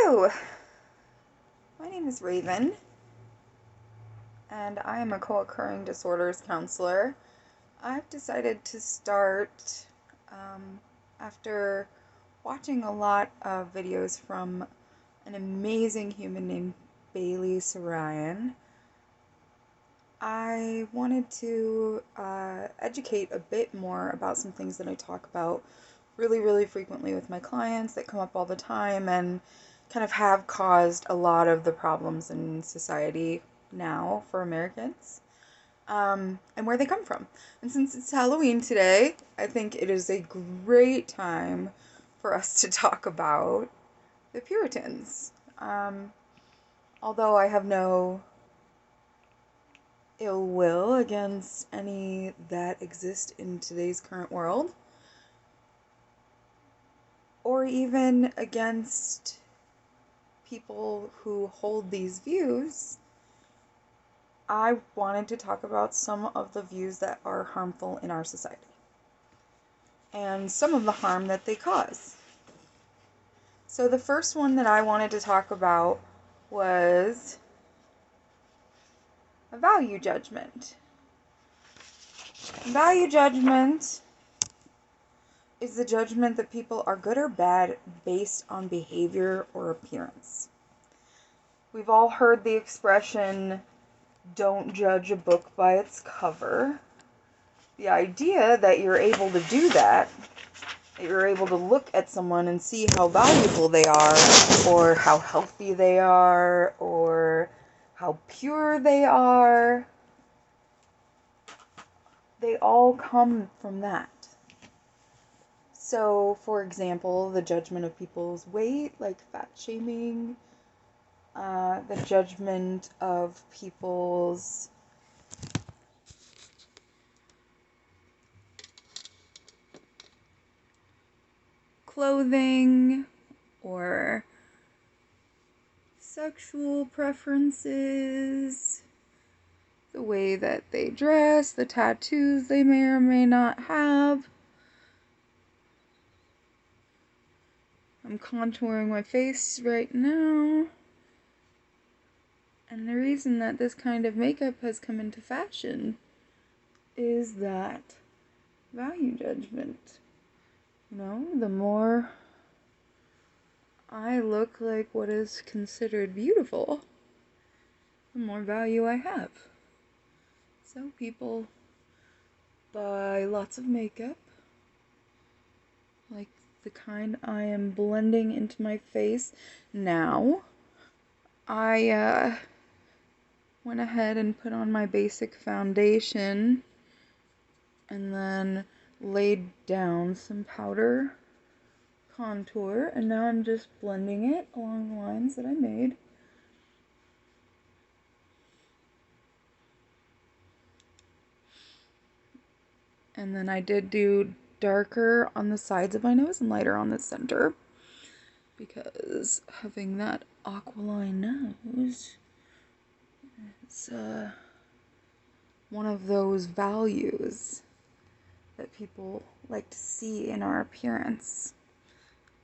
Hello, my name is Raven, and I am a co-occurring disorders counselor. I've decided to start, after watching a lot of videos from an amazing human named Bailey Sarayan. I wanted to educate a bit more about some things that I talk about really frequently with my clients that come up all the time and kind of have caused a lot of the problems in society now for Americans, and where they come from. And since it's Halloween today, I think it is a great time for us to talk about the Puritans. Although I have no ill will against any that exist in today's current world, or even against people who hold these views, I wanted to talk about some of the views that are harmful in our society and some of the harm that they cause. So the first one that I wanted to talk about was a value judgment. Value judgment is the judgment that people are good or bad based on behavior or appearance. We've all heard the expression, don't judge a book by its cover. The idea that you're able to do that you're able to look at someone and see how valuable they are, or how healthy they are, or how pure they are, they all come from that. So, for example, the judgment of people's weight, like fat shaming, the judgment of people's clothing or sexual preferences, the way that they dress, the tattoos they may or may not have. I'm contouring my face right now. And the reason that this kind of makeup has come into fashion is that value judgment. You know, the more I look like what is considered beautiful, the more value I have. So people buy lots of makeup, like the kind I am blending into my face now. I went ahead and put on my basic foundation and then laid down some powder contour, and now I'm just blending it along the lines that I made. And then I did do darker on the sides of my nose and lighter on the center, because having that aquiline nose is one of those values that people like to see in our appearance.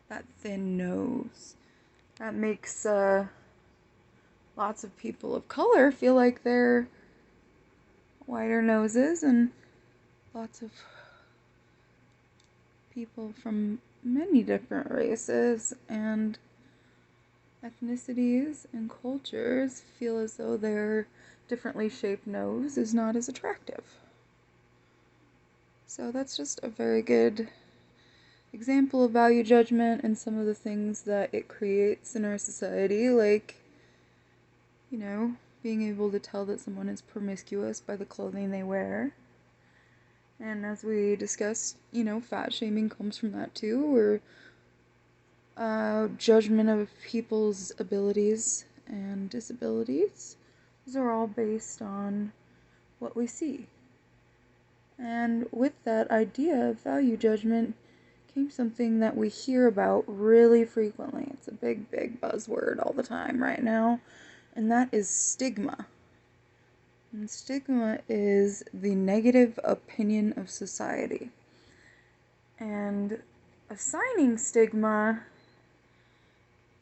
That thin nose. That makes lots of people of color feel like they're wider noses, and lots of people from many different races and ethnicities and cultures feel as though their differently shaped nose is not as attractive. So that's just a very good example of value judgment and some of the things that it creates in our society, like, you know, being able to tell that someone is promiscuous by the clothing they wear. And as we discussed, you know, fat shaming comes from that too, or judgment of people's abilities and disabilities. Those are all based on what we see. And with that idea of value judgment came something that we hear about really frequently. It's a big buzzword all the time right now, and that is stigma. And stigma is the negative opinion of society. And assigning stigma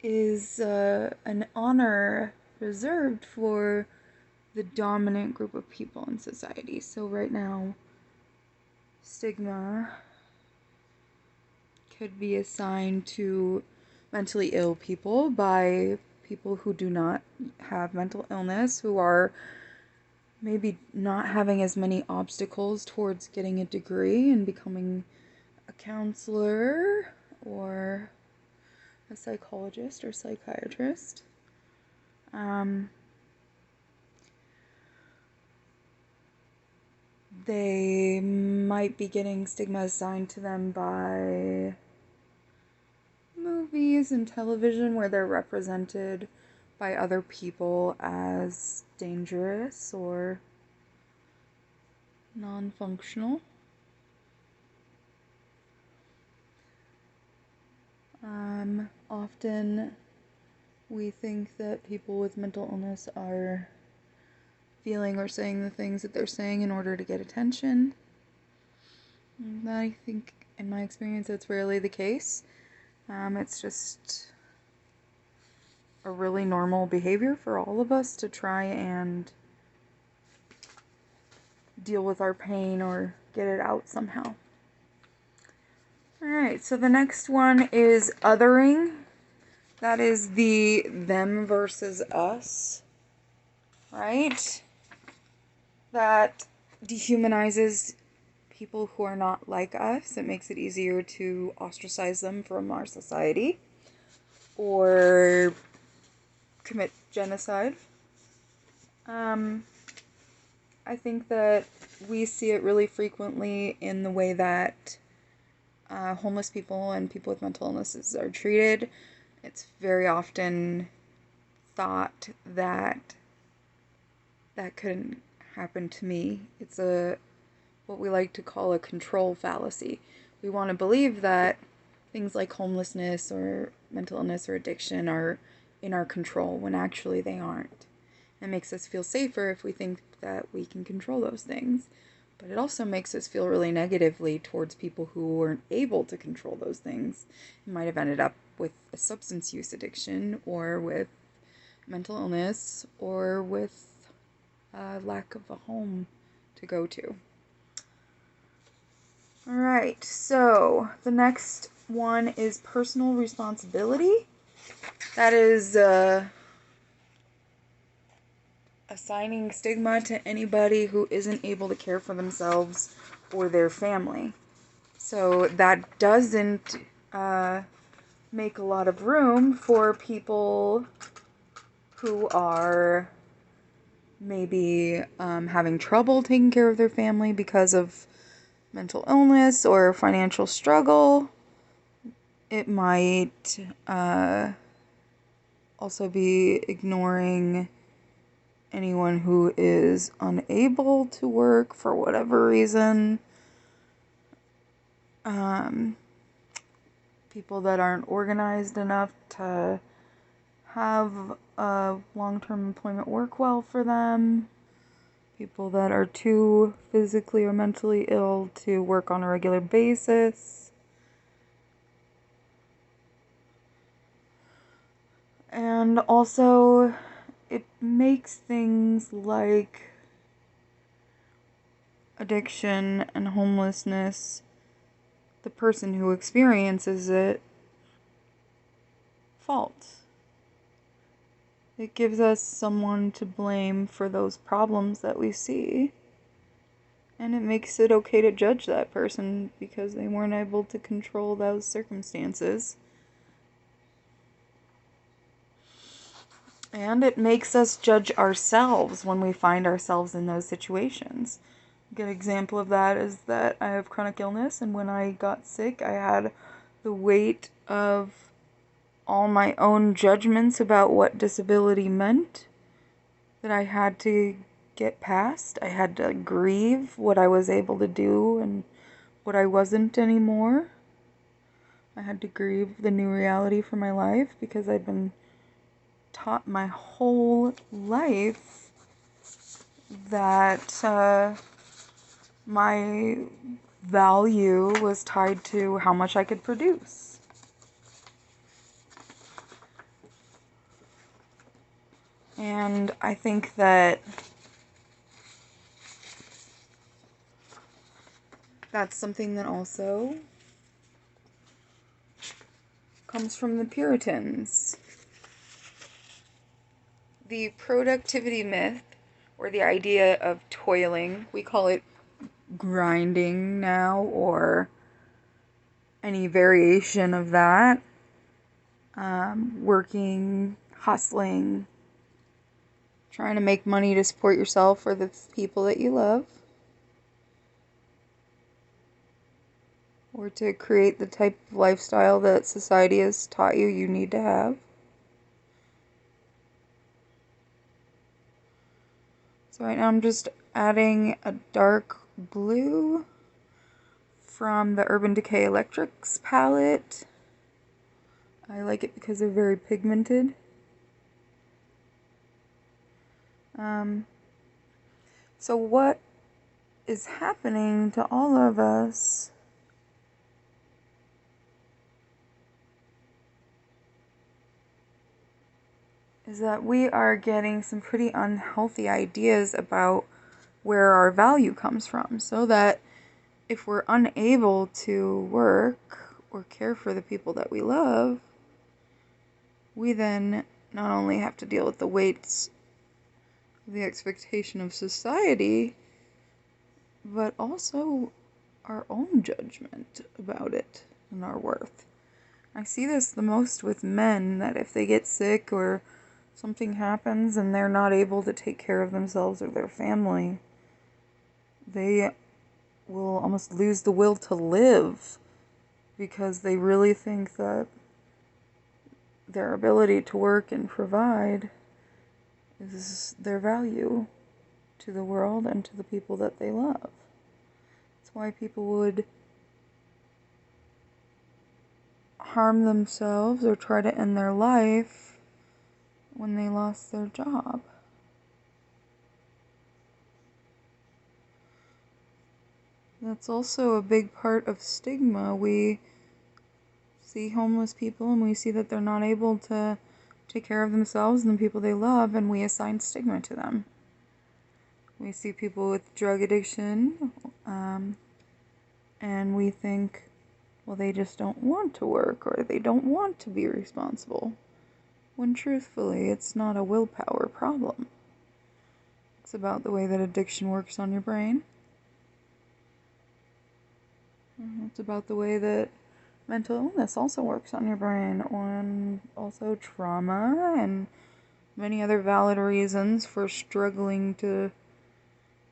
is an honor reserved for the dominant group of people in society. So right now, stigma could be assigned to mentally ill people by people who do not have mental illness, who are maybe not having as many obstacles towards getting a degree and becoming a counselor or a psychologist or psychiatrist. They might be getting stigma assigned to them by movies and television where they're represented by other people as dangerous or non-functional. Often we think that people with mental illness are feeling or saying the things that they're saying in order to get attention. And I think, in my experience, that's rarely the case. It's just a really normal behavior for all of us to try and deal with our pain or get it out somehow. Alright, so the next one is othering. That is the them versus us, right? That dehumanizes people who are not like us. It makes it easier to ostracize them from our society or commit genocide. I think that we see it really frequently in the way that homeless people and people with mental illnesses are treated. It's very often thought that that couldn't happen to me. It's what we like to call a control fallacy. We want to believe that things like homelessness or mental illness or addiction are in our control when actually they aren't. It makes us feel safer if we think that we can control those things. But it also makes us feel really negatively towards people who weren't able to control those things. It might have ended up with a substance use addiction or with mental illness or with lack of a home to go to. Alright, so the next one is personal responsibility. That is assigning stigma to anybody who isn't able to care for themselves or their family. So that doesn't make a lot of room for people who are maybe having trouble taking care of their family because of mental illness or financial struggle. It might also be ignoring anyone who is unable to work for whatever reason. People that aren't organized enough to have long-term employment work well for them. People that are too physically or mentally ill to work on a regular basis. And also, it makes things like addiction and homelessness, the person who experiences it, fault. It gives us someone to blame for those problems that we see. And it makes it okay to judge that person because they weren't able to control those circumstances. And it makes us judge ourselves when we find ourselves in those situations. A good example of that is that I have chronic illness, and when I got sick, I had the weight of all my own judgments about what disability meant that I had to get past. I had to grieve what I was able to do and what I wasn't anymore. I had to grieve the new reality for my life because I'd been taught my whole life that my value was tied to how much I could produce. And I think that that's something that also comes from the Puritans. The productivity myth, or the idea of toiling, we call it grinding now, or any variation of that. Working, hustling, trying to make money to support yourself or the people that you love, or to create the type of lifestyle that society has taught you need to have. So right now I'm just adding a dark blue from the Urban Decay Electrics palette. I like it because they're very pigmented. So what is happening to all of us is that we are getting some pretty unhealthy ideas about where our value comes from, so that if we're unable to work or care for the people that we love, we then not only have to deal with the weights of the expectation of society, but also our own judgment about it and our worth. I see this the most with men, that if they get sick or something happens and they're not able to take care of themselves or their family, they will almost lose the will to live because they really think that their ability to work and provide is their value to the world and to the people that they love. That's why people would harm themselves or try to end their life when they lost their job. That's also a big part of stigma. We see homeless people and we see that they're not able to take care of themselves and the people they love, and we assign stigma to them. We see people with drug addiction, and we think, well, they just don't want to work or they don't want to be responsible. When truthfully, it's not a willpower problem. It's about the way that addiction works on your brain. It's about the way that mental illness also works on your brain, and also trauma and many other valid reasons for struggling to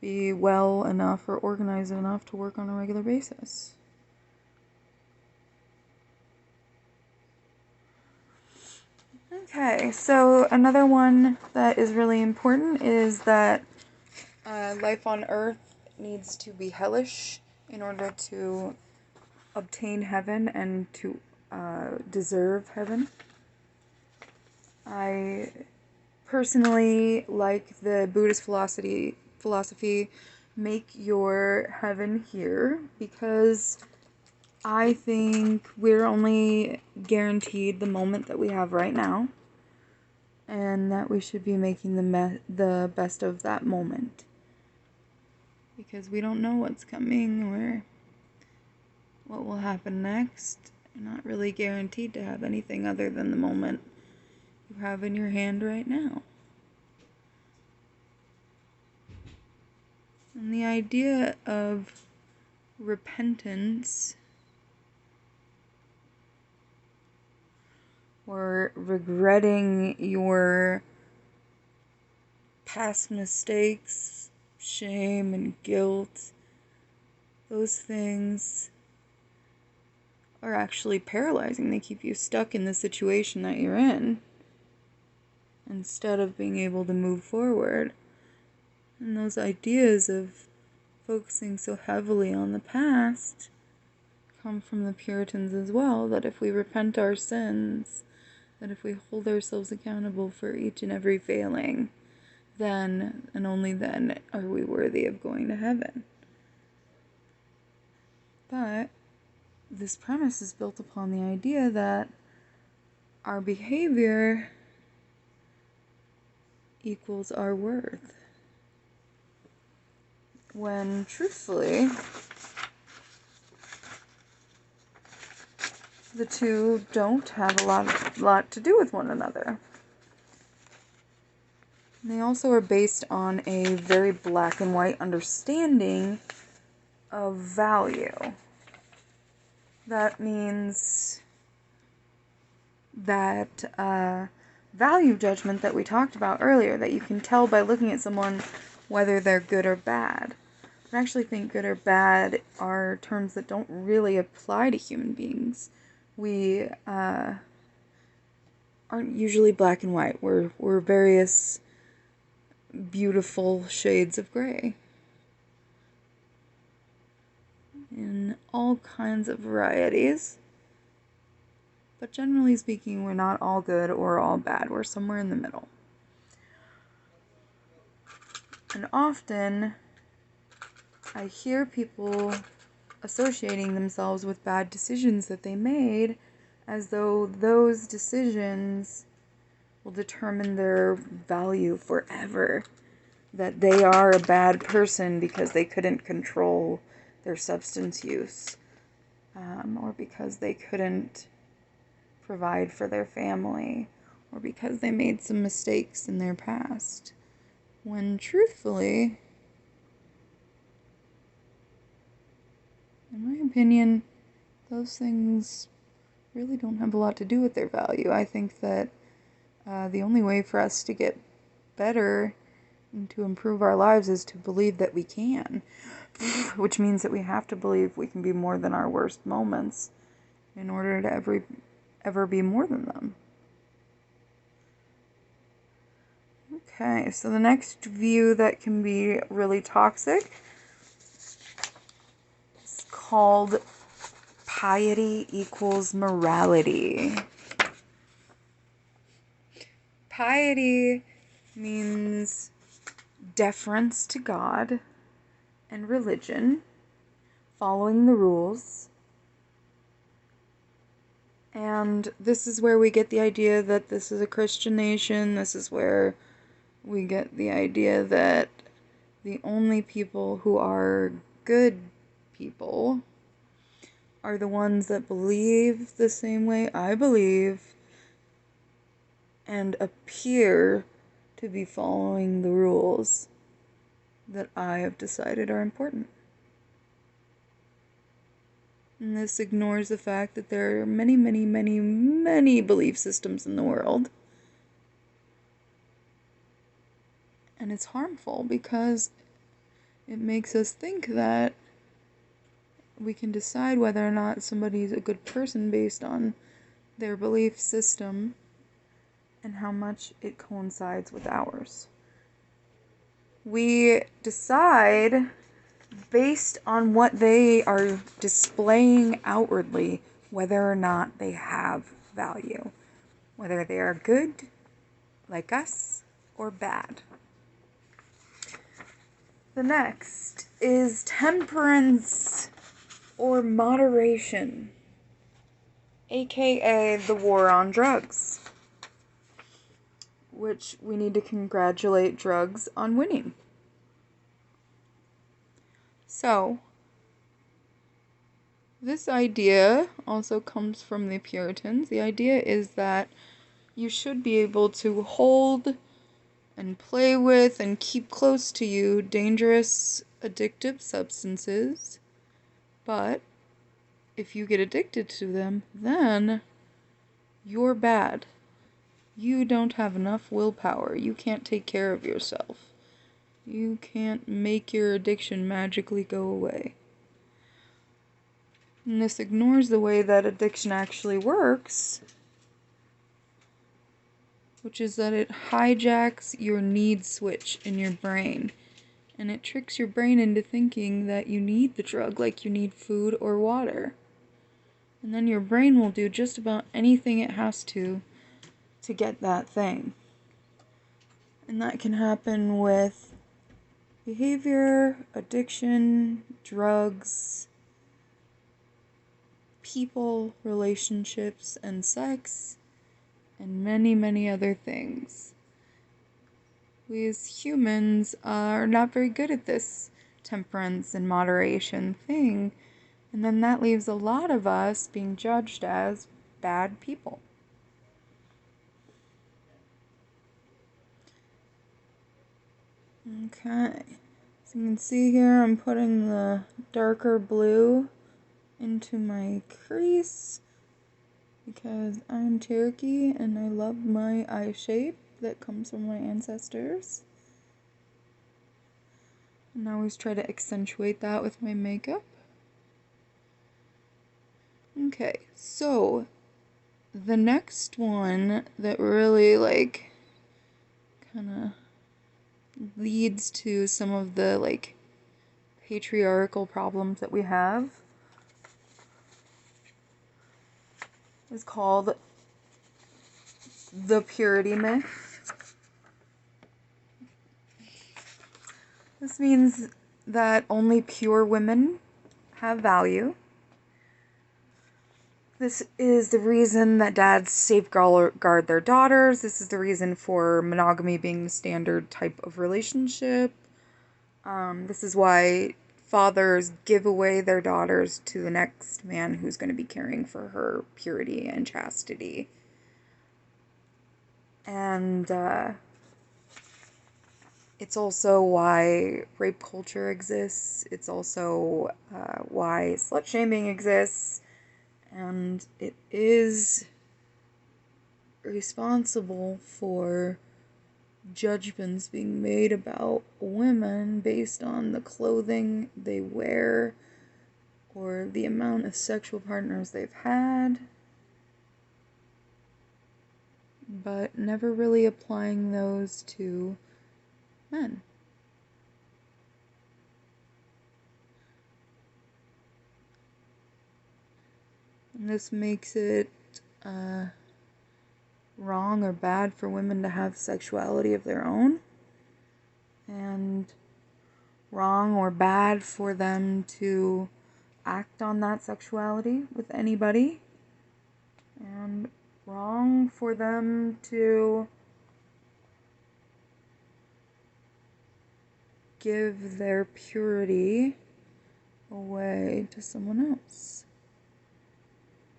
be well enough or organized enough to work on a regular basis. Okay, so another one that is really important is that life on earth needs to be hellish in order to obtain heaven and to deserve heaven. I personally like the Buddhist philosophy, make your heaven here, because I think we're only guaranteed the moment that we have right now, and that we should be making the best of that moment, because we don't know what's coming or what will happen next. You're not really guaranteed to have anything other than the moment you have in your hand right now. And the idea of repentance or regretting your past mistakes, shame and guilt, those things are actually paralyzing. They keep you stuck in the situation that you're in instead of being able to move forward. And those ideas of focusing so heavily on the past come from the Puritans as well, that if we repent our sins, that if we hold ourselves accountable for each and every failing, then and only then are we worthy of going to heaven. But this premise is built upon the idea that our behavior equals our worth. When truthfully, the two don't have a lot to do with one another. And they also are based on a very black and white understanding of value. That means that value judgment that we talked about earlier, that you can tell by looking at someone whether they're good or bad. I actually think good or bad are terms that don't really apply to human beings. We aren't usually black and white. We're various beautiful shades of gray. In all kinds of varieties. But generally speaking, we're not all good or all bad. We're somewhere in the middle. And often, I hear people associating themselves with bad decisions that they made as though those decisions will determine their value forever. That they are a bad person because they couldn't control their substance use, or because they couldn't provide for their family, or because they made some mistakes in their past. When truthfully, in my opinion, those things really don't have a lot to do with their value. I think that the only way for us to get better and to improve our lives is to believe that we can, which means that we have to believe we can be more than our worst moments in order to ever be more than them. Okay, so the next view that can be really toxic is called piety equals morality. Piety means deference to God and religion, following the rules. And this is where we get the idea that this is a Christian nation. This is where we get the idea that the only people who are good people are the ones that believe the same way I believe and appear to be following the rules that I have decided are important. And this ignores the fact that there are many, many, many, many belief systems in the world. And it's harmful because it makes us think that we can decide whether or not somebody's a good person based on their belief system and how much it coincides with ours. We decide based on what they are displaying outwardly whether or not they have value, whether they are good, like us, or bad. The next is temperance or moderation, aka the war on drugs, which we need to congratulate drugs on winning. So, this idea also comes from the Puritans. The idea is that you should be able to hold and play with and keep close to you dangerous, addictive substances, but if you get addicted to them, then you're bad. You don't have enough willpower. You can't take care of yourself. You can't make your addiction magically go away. And this ignores the way that addiction actually works, which is that it hijacks your need switch in your brain. And it tricks your brain into thinking that you need the drug like you need food or water. And then your brain will do just about anything it has to get that thing. And that can happen with behavior, addiction, drugs, people, relationships, and sex, and many, many other things. we as humans are not very good at this temperance and moderation thing, and then that leaves a lot of us being judged as bad people. Okay, so you can see here I'm putting the darker blue into my crease because I'm Cherokee and I love my eye shape that comes from my ancestors. And I always try to accentuate that with my makeup. Okay, so the next one that really kind of leads to some of the patriarchal problems that we have is called the purity myth. This means that only pure women have value. This is the reason that dads safeguard their daughters. This is the reason for monogamy being the standard type of relationship. This is why fathers give away their daughters to the next man who's going to be caring for her purity and chastity. And it's also why rape culture exists. It's also why slut-shaming exists. And it is responsible for judgments being made about women based on the clothing they wear or the amount of sexual partners they've had, but never really applying those to men. And this makes it wrong or bad for women to have sexuality of their own, and wrong or bad for them to act on that sexuality with anybody, and wrong for them to give their purity away to someone else,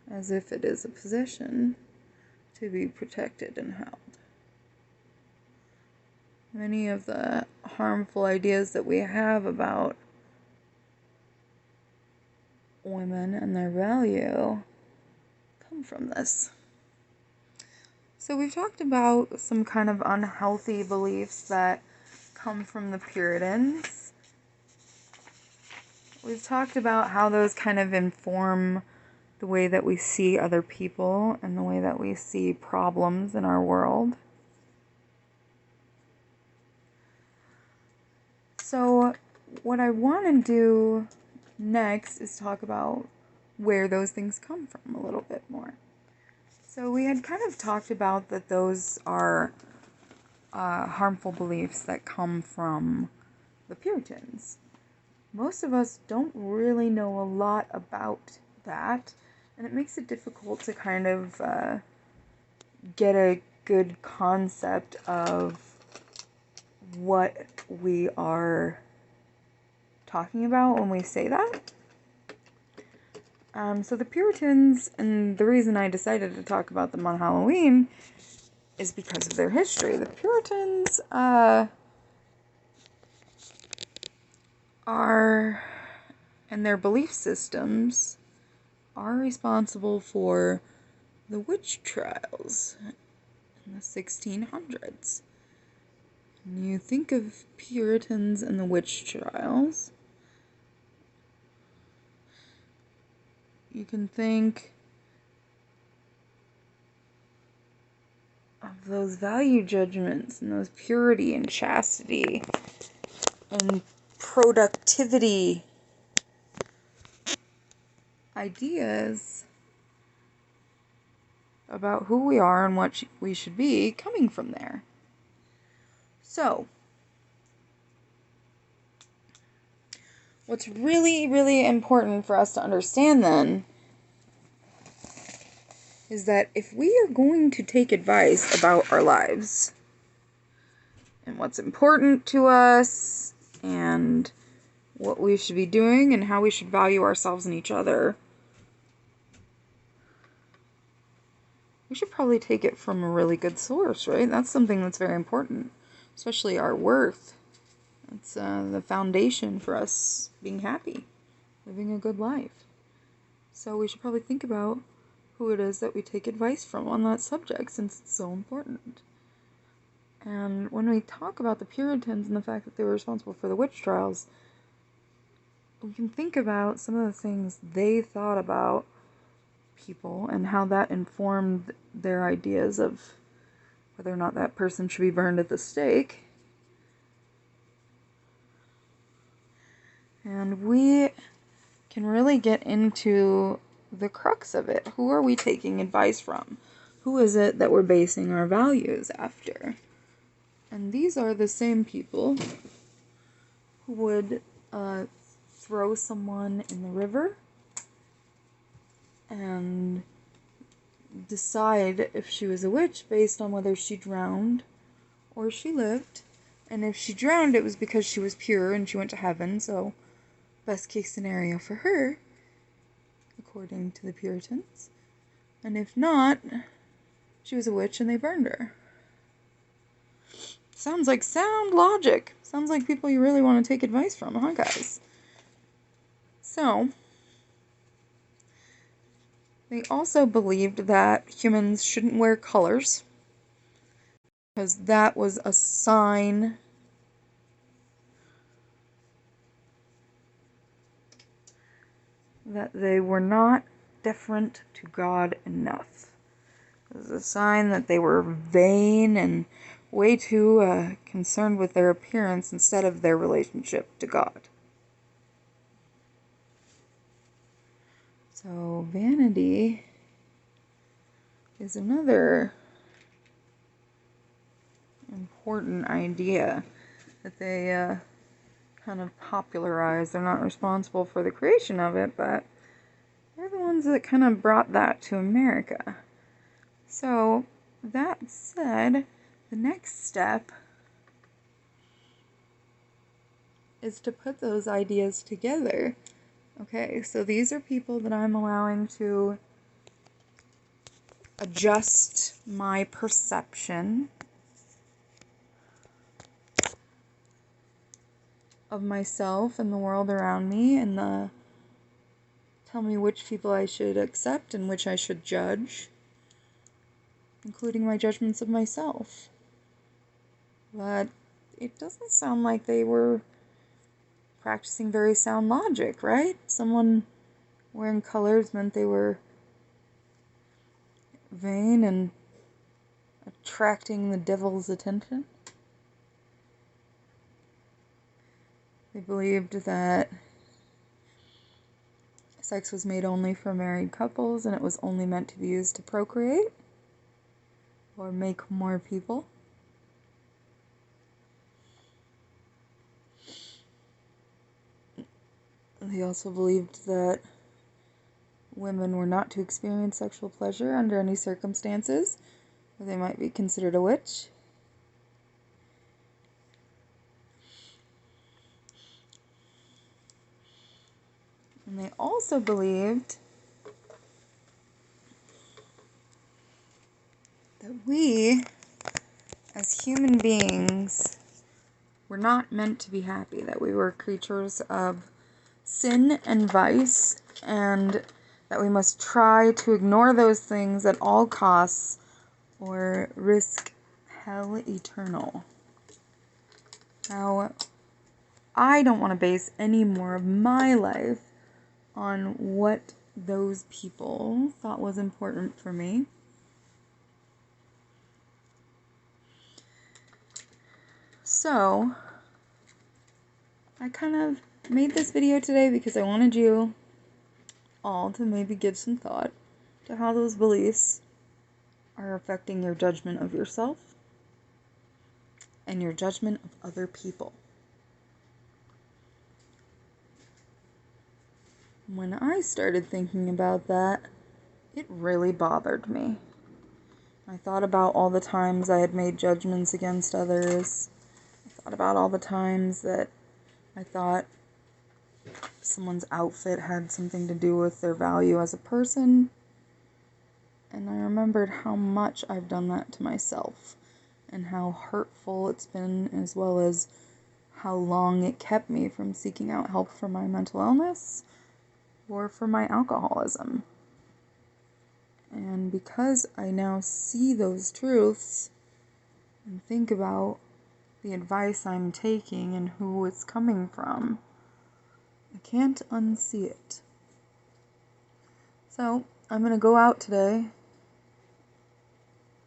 as if it is a possession to be protected and held. Many of the harmful ideas that we have about women and their value come from this. So we've talked about some kind of unhealthy beliefs that come from the Puritans. We've talked about how those kind of inform the way that we see other people and the way that we see problems in our world. So what I want to do next is talk about where those things come from a little bit more. So we had kind of talked about that those are harmful beliefs that come from the Puritans. Most of us don't really know a lot about that, and it makes it difficult to kind of get a good concept of what we are talking about when we say that. So the Puritans, and the reason I decided to talk about them on Halloween is because of their history. The Puritans are, and their belief systems are responsible for the witch trials in the 1600s. When you think of Puritans and the witch trials, you can think of those value judgments and those purity and chastity and productivity ideas about who we are and what we should be coming from there. So, what's really, really important for us to understand then is that if we are going to take advice about our lives, and what's important to us and what we should be doing and how we should value ourselves and each other, we should probably take it from a really good source, right? That's something that's very important, especially our worth. It's the foundation for us being happy, living a good life. So we should probably think about who it is that we take advice from on that subject, since it's so important. And when we talk about the Puritans and the fact that they were responsible for the witch trials, we can think about some of the things they thought about people and how that informed their ideas of whether or not that person should be burned at the stake. And we can really get into the crux of it. Who are we taking advice from? Who is it that we're basing our values after? And these are the same people who would throw someone in the river and decide if she was a witch based on whether she drowned or she lived. And if she drowned, it was because she was pure and she went to heaven, so best case scenario for her, according to the Puritans. And if not, she was a witch and they burned her. Sounds like sound logic. Sounds like people you really want to take advice from, huh, guys? So, they also believed that humans shouldn't wear colors, because that was a sign that they were not deferent to God enough. It was a sign that they were vain and way too concerned with their appearance instead of their relationship to God. So vanity is another important idea that they kind of popularized. They're not responsible for the creation of it, but they're the ones that kind of brought that to America. So, that said, the next step is to put those ideas together. Okay, so these are people that I'm allowing to adjust my perception of myself and the world around me, and tell me which people I should accept and which I should judge, including my judgments of myself. But it doesn't sound like they were practicing very sound logic, right? Someone wearing colors meant they were vain and attracting the devil's attention. They believed that sex was made only for married couples and it was only meant to be used to procreate or make more people. They also believed that women were not to experience sexual pleasure under any circumstances, or they might be considered a witch. And they also believed that we, as human beings, were not meant to be happy, that we were creatures of sin and vice, and that we must try to ignore those things at all costs or risk hell eternal. Now, I don't want to base any more of my life on what those people thought was important for me. So, I kind of made this video today because I wanted you all to maybe give some thought to how those beliefs are affecting your judgment of yourself and your judgment of other people. When I started thinking about that, it really bothered me. I thought about all the times I had made judgments against others, Thought about all the times that I thought someone's outfit had something to do with their value as a person. And I remembered how much I've done that to myself and how hurtful it's been, as well as how long it kept me from seeking out help for my mental illness or for my alcoholism. And because I now see those truths and think about the advice I'm taking and who it's coming from, I can't unsee it. So I'm going to go out today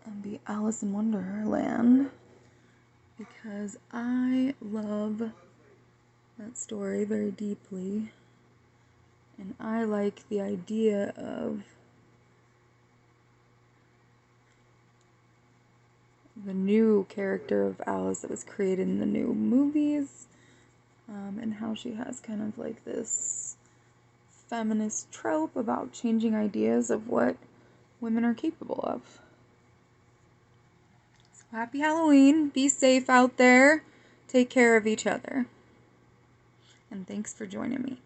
and be Alice in Wonderland because I love that story very deeply, and I like the idea of the new character of Alice that was created in the new movies, and how she has kind of like this feminist trope about changing ideas of what women are capable of. So happy Halloween, be safe out there, take care of each other, and thanks for joining me.